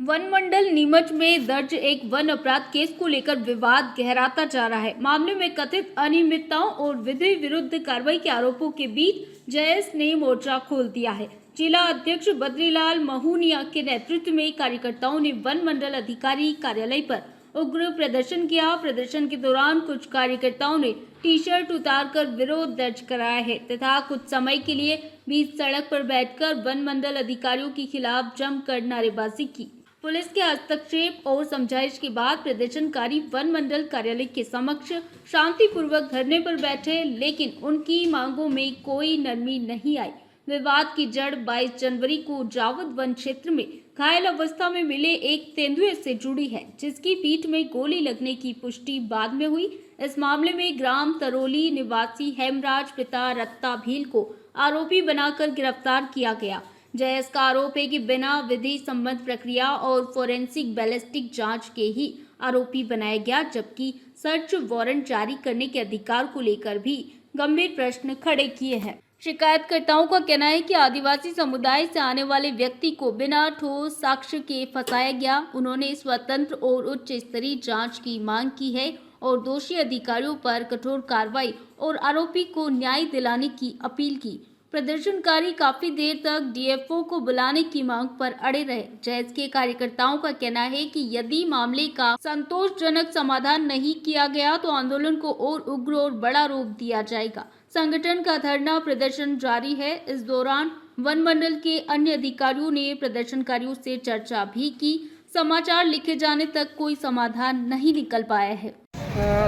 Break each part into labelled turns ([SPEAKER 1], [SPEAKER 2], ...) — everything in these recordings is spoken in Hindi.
[SPEAKER 1] वन मंडल नीमच में दर्ज एक वन अपराध केस को लेकर विवाद गहराता जा रहा है। मामले में कथित अनियमितताओं और विधि विरुद्ध कार्रवाई के आरोपों के बीच जयस ने मोर्चा खोल दिया है। जिला अध्यक्ष बद्रीलाल महूनिया के नेतृत्व में कार्यकर्ताओं ने वन मंडल अधिकारी कार्यालय पर उग्र प्रदर्शन किया। प्रदर्शन के दौरान कुछ कार्यकर्ताओं ने टी शर्ट उतारकर विरोध दर्ज कराया है तथा कुछ समय के लिए बीच सड़क पर बैठकर वन मंडल अधिकारियों के खिलाफ जमकर नारेबाजी की। पुलिस के हस्तक्षेप और समझाइश के बाद प्रदर्शनकारी वन मंडल कार्यालय के समक्ष शांतिपूर्वक धरने पर बैठे, लेकिन उनकी मांगों में कोई नरमी नहीं आई। विवाद की जड़ 22 जनवरी को जावद वन क्षेत्र में घायल अवस्था में मिले एक तेंदुए से जुड़ी है, जिसकी पीठ में गोली लगने की पुष्टि बाद में हुई। इस मामले में ग्राम तरोली निवासी हेमराज पिता रत्ता भील को आरोपी बनाकर गिरफ्तार किया गया। जयस का आरोप है कि बिना विधि संबद्ध प्रक्रिया और फोरेंसिक बैलिस्टिक जांच के ही आरोपी बनाया गया, जबकि सर्च वारंट जारी करने के अधिकार को लेकर भी गंभीर प्रश्न खड़े किए हैं। शिकायतकर्ताओं का कहना है कि आदिवासी समुदाय से आने वाले व्यक्ति को बिना ठोस साक्ष्य के फंसाया गया। उन्होंने स्वतंत्र और उच्च स्तरीय जांच की मांग की है और दोषी अधिकारियों पर कठोर कार्रवाई और आरोपी को न्याय दिलाने की अपील की। प्रदर्शनकारी काफी देर तक डीएफओ को बुलाने की मांग पर अड़े रहे। जयस के कार्यकर्ताओं का कहना है कि यदि मामले का संतोषजनक समाधान नहीं किया गया तो आंदोलन को और उग्र और बड़ा रूप दिया जाएगा। संगठन का धरना प्रदर्शन जारी है। इस दौरान वन मंडल के अन्य अधिकारियों ने प्रदर्शनकारियों से चर्चा भी की। समाचार लिखे जाने तक कोई समाधान नहीं निकल पाया है।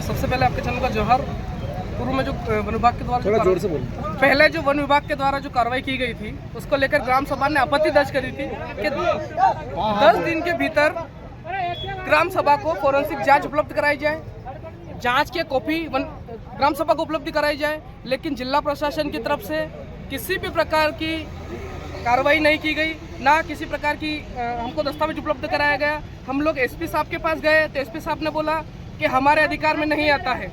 [SPEAKER 2] सबसे पहले आपके चैनल का जोहार। पूर्व में जो वन विभाग के द्वारा पहले जो वन विभाग के द्वारा जो कार्रवाई की गई थी, उसको लेकर ग्राम सभा ने आपत्ति दर्ज करी थी कि 10 दिन के भीतर ग्राम सभा को फोरेंसिक जांच उपलब्ध कराई जाए, जांच की कॉपी ग्राम सभा को उपलब्ध कराई जाए। लेकिन जिला प्रशासन की तरफ से किसी भी प्रकार की कार्रवाई नहीं की गई, ना किसी प्रकार की हमको दस्तावेज उपलब्ध कराया गया। हम लोग एसपी साहब के पास गए तो एसपी साहब ने बोला कि हमारे अधिकार में नहीं आता है।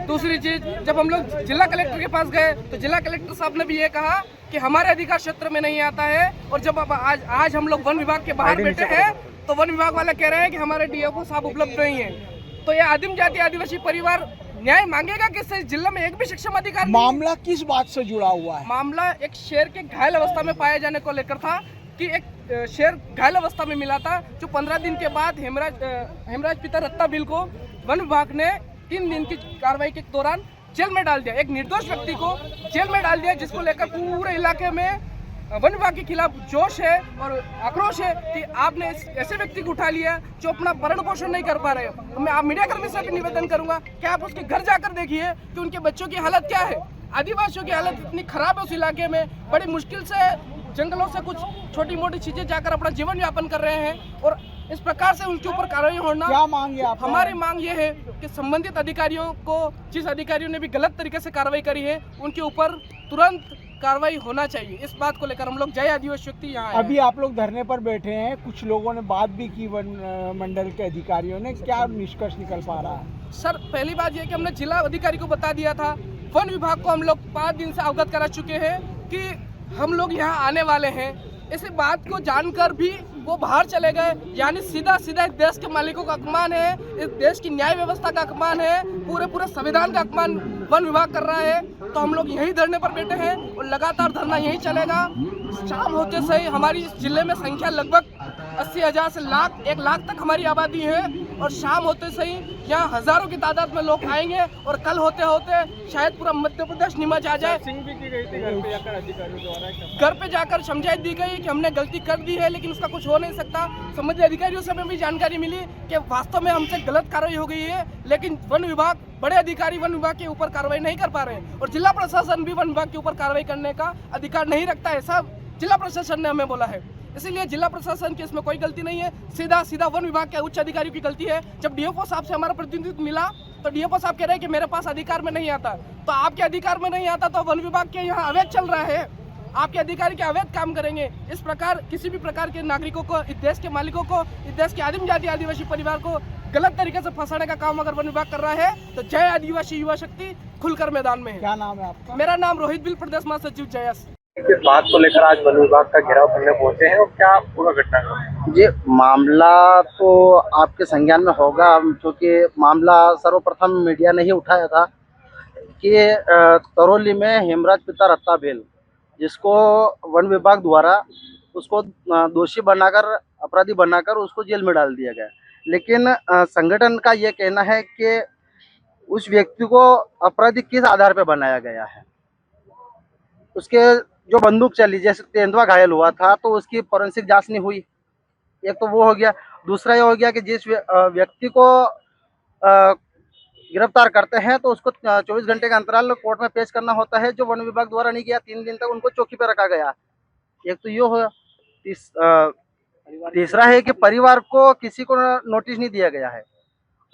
[SPEAKER 2] दूसरी चीज, जब हम लोग जिला कलेक्टर के पास गए तो जिला कलेक्टर साहब ने भी ये कहा कि हमारे अधिकार क्षेत्र में नहीं आता है। और जब आज हम लोग वन विभाग के बाहर बैठे हैं तो वन विभाग वाले कह रहे हैं कि हमारे डीएफओ साहब उपलब्ध नहीं है। तो ये आदिम जाति आदिवासी परिवार न्याय मांगेगा किससे? जिला में एक भी सक्षम अधिकारी।
[SPEAKER 3] मामला किस बात से जुड़ा हुआ है?
[SPEAKER 2] मामला एक शेर के घायल अवस्था में पाए जाने को लेकर था कि एक शेर घायल अवस्था में मिला था, जो 15 दिन के बाद हेमराज पिता रत्ता भील को वन विभाग ने 3 दिन की कार्रवाई के दौरान जेल में डाल दिया। एक निर्दोष व्यक्ति को जेल में डाल दिया, जिसको लेकर पूरे इलाके में वन विभाग के खिलाफ जोश है और आक्रोश है कि आपने ऐसे व्यक्ति को उठा लिया जो अपना भरण पोषण नहीं कर पा रहे। मैं आप मीडिया कर्मी से भी निवेदन करूंगा कि आप उसके घर जाकर देखिए कि उनके बच्चों की हालत क्या है। आदिवासियों की हालत इतनी खराब है उस इलाके में, बड़ी मुश्किल से जंगलों से कुछ छोटी मोटी चीजें जाकर अपना जीवन यापन कर रहे हैं और इस प्रकार से उनके ऊपर कार्रवाई होना।
[SPEAKER 3] क्या मांग है आप?
[SPEAKER 2] हमारी मांग ये है कि संबंधित अधिकारियों को, जिस अधिकारियों ने भी गलत तरीके से कार्रवाई करी है, उनके ऊपर तुरंत कार्रवाई होना चाहिए। इस बात को लेकर हम लोग जय आदिवासी शक्ति यहाँ आए।
[SPEAKER 3] अभी आप लोग धरने पर बैठे हैं, कुछ लोगों ने बात भी की वन मंडल के अधिकारियों ने, क्या निष्कर्ष निकल पा रहा है?
[SPEAKER 2] सर, पहली बात यह कि हमने जिला अधिकारी को बता दिया था। वन विभाग को हम लोग 5 दिन से अवगत करा चुके हैं कि हम लोग यहाँ आने वाले हैं। इस बात को जानकर भी वो बाहर चले गए। यानी सीधा इस देश के मालिकों का अपमान है, इस देश की न्याय व्यवस्था का अपमान है, पूरे संविधान का अपमान वन विभाग कर रहा है। तो हम लोग यही धरने पर बैठे हैं और लगातार धरना यही चलेगा। शाम होते से ही हमारी इस जिले में संख्या लगभग 80,000 से 1 लाख तक हमारी आबादी है और शाम होते से ही यहाँ हजारों की तादाद में लोग आएंगे और कल होते होते शायद पूरा मध्य प्रदेश नीमच आ जाए।
[SPEAKER 3] भी की गई थी घर पे जाकर अधिकारियों द्वारा,
[SPEAKER 2] घर पे जाकर समझाइश दी गई कि हमने गलती कर दी है, लेकिन उसका कुछ हो नहीं सकता। संबंधित अधिकारियों से हमें भी जानकारी मिली कि वास्तव में हमसे गलत कार्रवाई हो गई है, लेकिन वन विभाग, बड़े अधिकारी वन विभाग के ऊपर कार्रवाई नहीं कर पा रहे हैं और जिला प्रशासन भी वन विभाग के ऊपर कार्रवाई करने का अधिकार नहीं रखता है। सब जिला प्रशासन ने हमें बोला है। इसीलिए जिला प्रशासन की इसमें कोई गलती नहीं है, सीधा वन विभाग के उच्च अधिकारियों की गलती है। जब डीएफओ साहब से हमारा प्रतिनिधित्व मिला तो डीएफओ साहब कह रहे हैं कि मेरे पास अधिकार में नहीं आता। तो आपके अधिकार में नहीं आता तो वन विभाग के यहाँ अवैध चल रहा है, आपके अधिकारी के अवैध काम करेंगे। इस प्रकार किसी भी प्रकार के नागरिकों को, इस देश के मालिकों को, इस देश के आदिम जाति आदिवासी परिवार को गलत तरीके से फंसाने का काम अगर वन विभाग कर रहा है तो जय आदिवासी युवा शक्ति खुलकर मैदान में है।
[SPEAKER 3] क्या नाम है आपका?
[SPEAKER 2] मेरा नाम रोहित बिल, प्रदेश महासचिव जयस।
[SPEAKER 4] किस बात को लेकर आज वन विभाग का घेराव करने पहुंचे हैं और क्या पूरा घटनाक्रम?
[SPEAKER 5] जी, मामला तो आपके संज्ञान में होगा, क्योंकि मामला सर्वप्रथम मीडिया ने ही उठाया था कि करौली में हेमराज पिता रत्ता भेल, जिसको वन विभाग द्वारा उसको दोषी बनाकर, अपराधी बनाकर उसको जेल में डाल दिया गया। लेकिन संगठन का ये कहना है कि उस व्यक्ति को अपराधी किस आधार पर बनाया गया है। उसके जो बंदूक चली, जैसे तेंदुआ घायल हुआ था, तो उसकी फोरेंसिक जांच नहीं हुई। एक तो वो हो गया। दूसरा ये हो गया कि जिस व्यक्ति को गिरफ्तार करते हैं तो उसको 24 घंटे का अंतराल कोर्ट में पेश करना होता है, जो वन विभाग द्वारा नहीं किया। 3 दिन तक उनको चौकी पे रखा गया। एक तो ये हो। तीसरा है कि परिवार को किसी को नोटिस नहीं दिया गया है।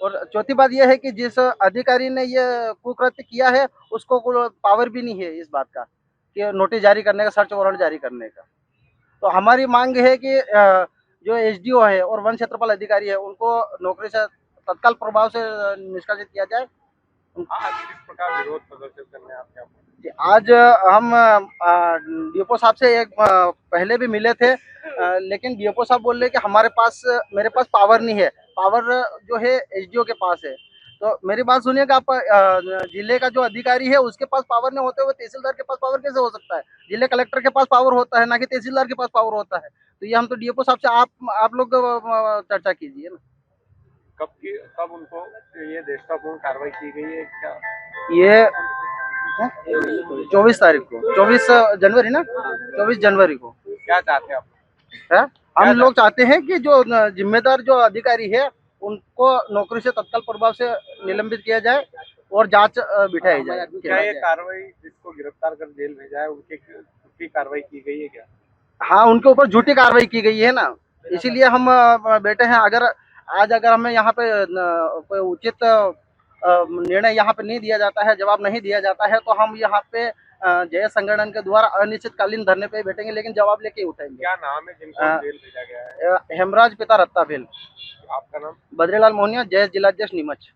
[SPEAKER 5] और चौथी बात यह है कि जिस अधिकारी ने ये कुकृत्य किया है उसको पावर भी नहीं है इस बात का कि नोटिस जारी करने का, सर्च वारंट जारी करने का। तो हमारी मांग है कि जो एसडीओ है और वन क्षेत्रपाल अधिकारी है, उनको नौकरी से तत्काल प्रभाव से निष्कासित किया जाए।
[SPEAKER 4] आज किस प्रकार विरोध प्रदर्शन करने आप क्या?
[SPEAKER 5] आज हम डीएफओ साहब से एक पहले भी मिले थे, लेकिन डीएफओ साहब बोल रहे कि मेरे पास पावर नहीं है। पावर जो है एसडीओ के पास है। तो मेरी बात सुनिए कि आप जिले का जो अधिकारी है उसके पास पावर नहीं होते हुए तहसीलदार के पास पावर कैसे हो सकता है? जिले कलेक्टर के पास पावर होता है, ना कि तहसीलदार के पास पावर होता है। तो ये हम तो डीएफओ साहब से आप लोग चर्चा कीजिए ना।
[SPEAKER 4] कब उनको ये देशतापूर्ण कार्रवाई की गई है क्या?
[SPEAKER 5] ये 24 तारीख को, 24 जनवरी ना, 24 जनवरी को।
[SPEAKER 4] क्या चाहते हैं आप?
[SPEAKER 5] है हम लोग चाहते हैं कि जो जिम्मेदार जो अधिकारी है उनको नौकरी से तत्काल प्रभाव से निलंबित किया जाए और जांच बिठाई जाए।
[SPEAKER 4] क्या ये कार्रवाई जिसको गिरफ्तार कर जेल भेजा है उनकी कार्रवाई की गई है क्या?
[SPEAKER 5] हाँ, उनके ऊपर झूठी कार्रवाई की गई है ना, इसीलिए हम बैठे हैं। अगर हमें यहाँ पे कोई उचित निर्णय यहाँ पे नहीं दिया जाता है, जवाब नहीं दिया जाता है, तो हम यहाँ पे जय संगठन के द्वारा अनिश्चितकालीन धरने पे बैठेंगे, लेकिन जवाब लेके ही उठेंगे।
[SPEAKER 4] क्या नाम है जिनको जेल भेजा गया है?
[SPEAKER 5] हेमराज पिता रत्ता भेल।
[SPEAKER 4] आपका नाम?
[SPEAKER 5] बद्रीलाल मोहनिया, जय जिलाध्यक्ष नीमच।